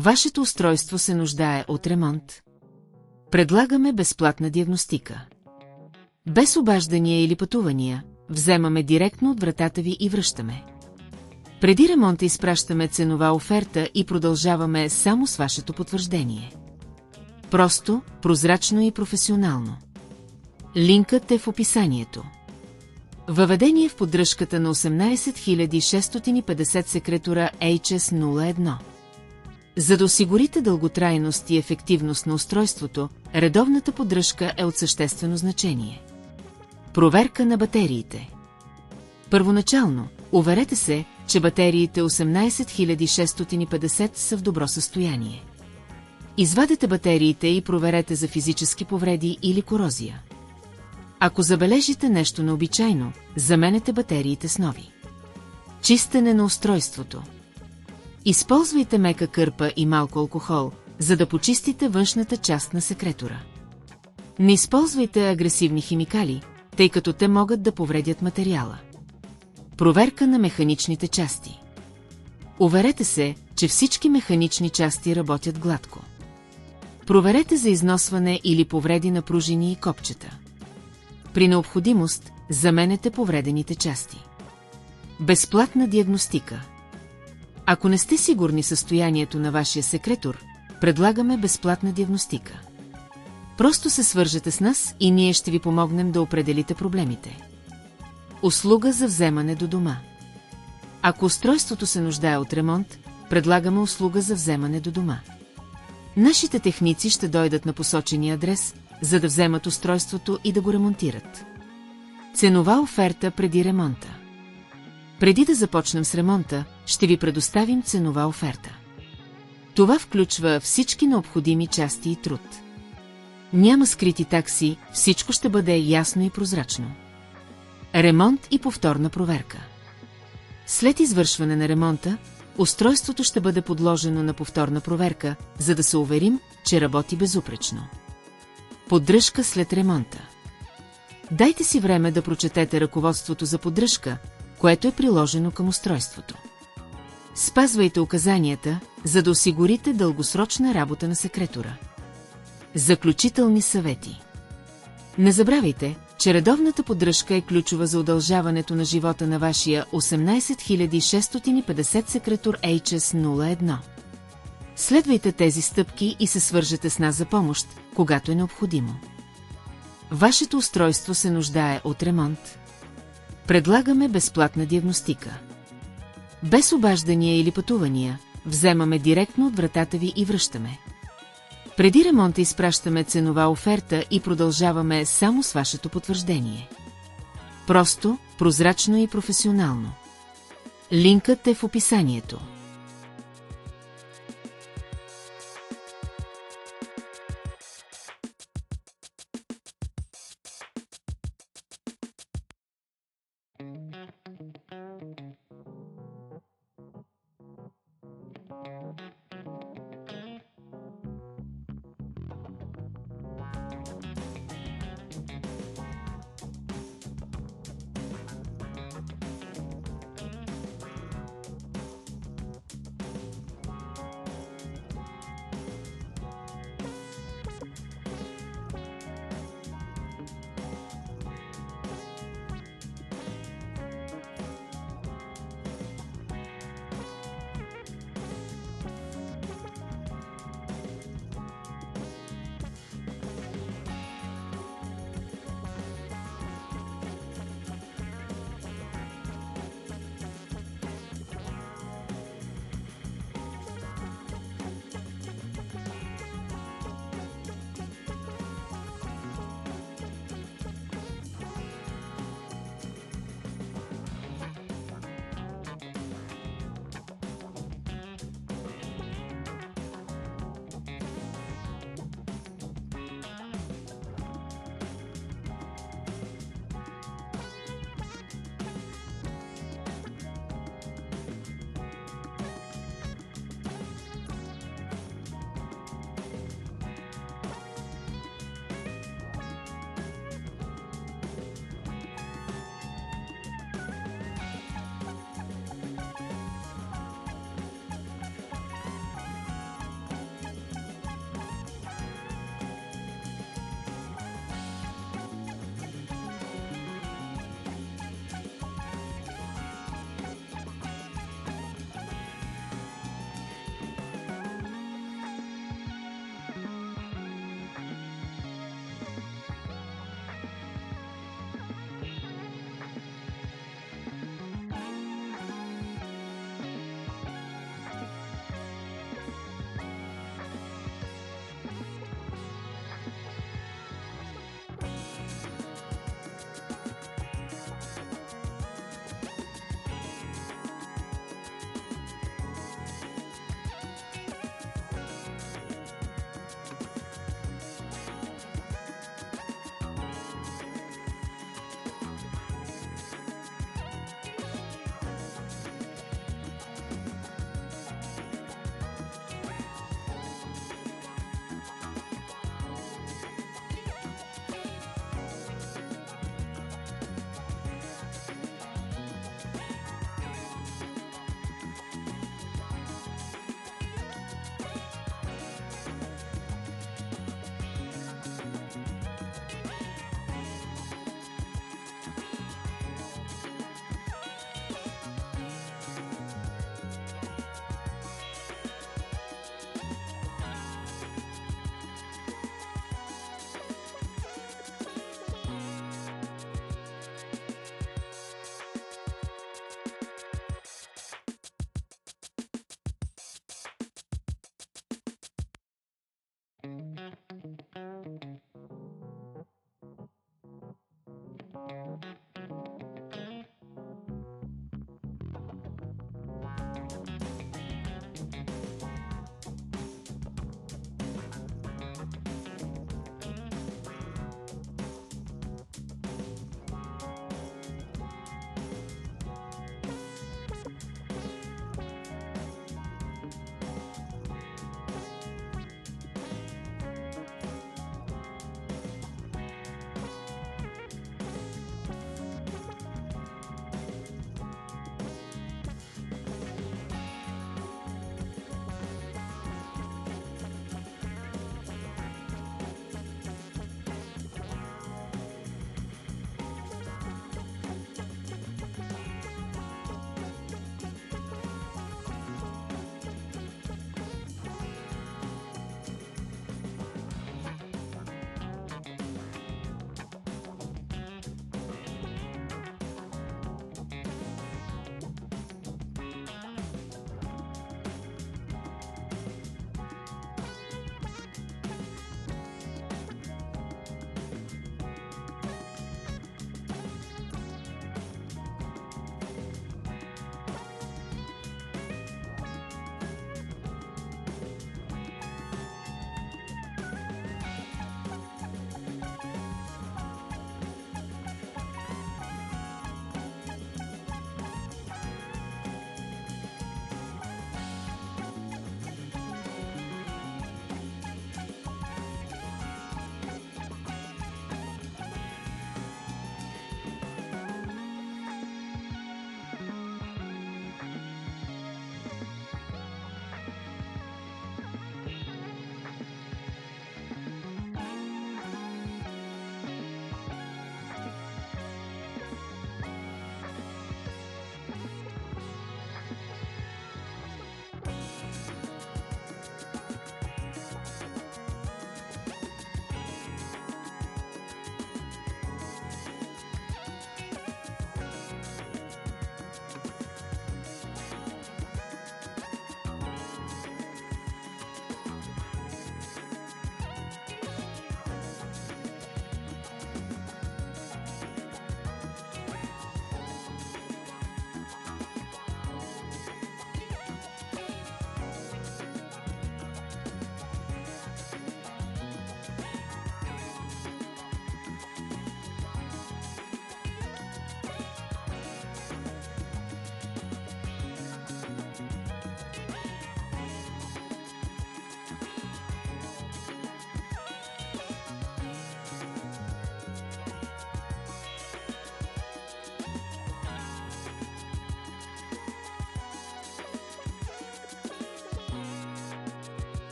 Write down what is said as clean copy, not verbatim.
Вашето устройство се нуждае от ремонт. Предлагаме безплатна диагностика. Без обаждания или пътувания, вземаме директно от вратата ви и връщаме. Преди ремонта изпращаме ценова оферта и продължаваме само с вашето потвърждение. Просто, прозрачно и професионално. Линкът е в описанието. Въведение в поддръжката на 18650 секретора hs01. За да осигурите дълготрайност и ефективност на устройството, редовната поддръжка е от съществено значение. Проверка на батериите. Първоначално, уверете се, че батериите 18650 са в добро състояние. Извадете батериите и проверете за физически повреди или корозия. Ако забележите нещо необичайно, заменете батериите с нови. Чистене на устройството. Използвайте мека кърпа и малко алкохол, за да почистите външната част на секретора. Не използвайте агресивни химикали, тъй като те могат да повредят материала. Проверка на механичните части. Уверете се, че всички механични части работят гладко. Проверете за износване или повреди на пружини и копчета. При необходимост, заменете повредените части. Безплатна диагностика. Ако не сте сигурни състоянието на вашия секретор, предлагаме безплатна диагностика. Просто се свържете с нас и ние ще ви помогнем да определите проблемите. Услуга за вземане до дома. Ако устройството се нуждае от ремонт, предлагаме услуга за вземане до дома. Нашите техници ще дойдат на посочения адрес, за да вземат устройството и да го ремонтират. Ценова оферта преди ремонта. Преди да започнем с ремонта, ще ви предоставим ценова оферта. Това включва всички необходими части и труд. Няма скрити такси, всичко ще бъде ясно и прозрачно. Ремонт и повторна проверка. След извършване на ремонта, устройството ще бъде подложено на повторна проверка, за да се уверим, че работи безупречно. Поддръжка след ремонта. Дайте си време да прочетете ръководството за поддръжка, което е приложено към устройството. Спазвайте указанията, за да осигурите дългосрочна работа на секретора. Заключителни съвети. Не забравяйте, че редовната поддръжка е ключова за удължаването на живота на вашия 18650 секретор hs01. Следвайте тези стъпки и се свържете с нас за помощ, когато е необходимо. Вашето устройство се нуждае от ремонт. Предлагаме безплатна диагностика. Без обаждания или пътувания, вземаме директно от вратата ви и връщаме. Преди ремонта изпращаме ценова оферта и продължаваме само с вашето потвърждение. Просто, прозрачно и професионално. Линкът е в описанието.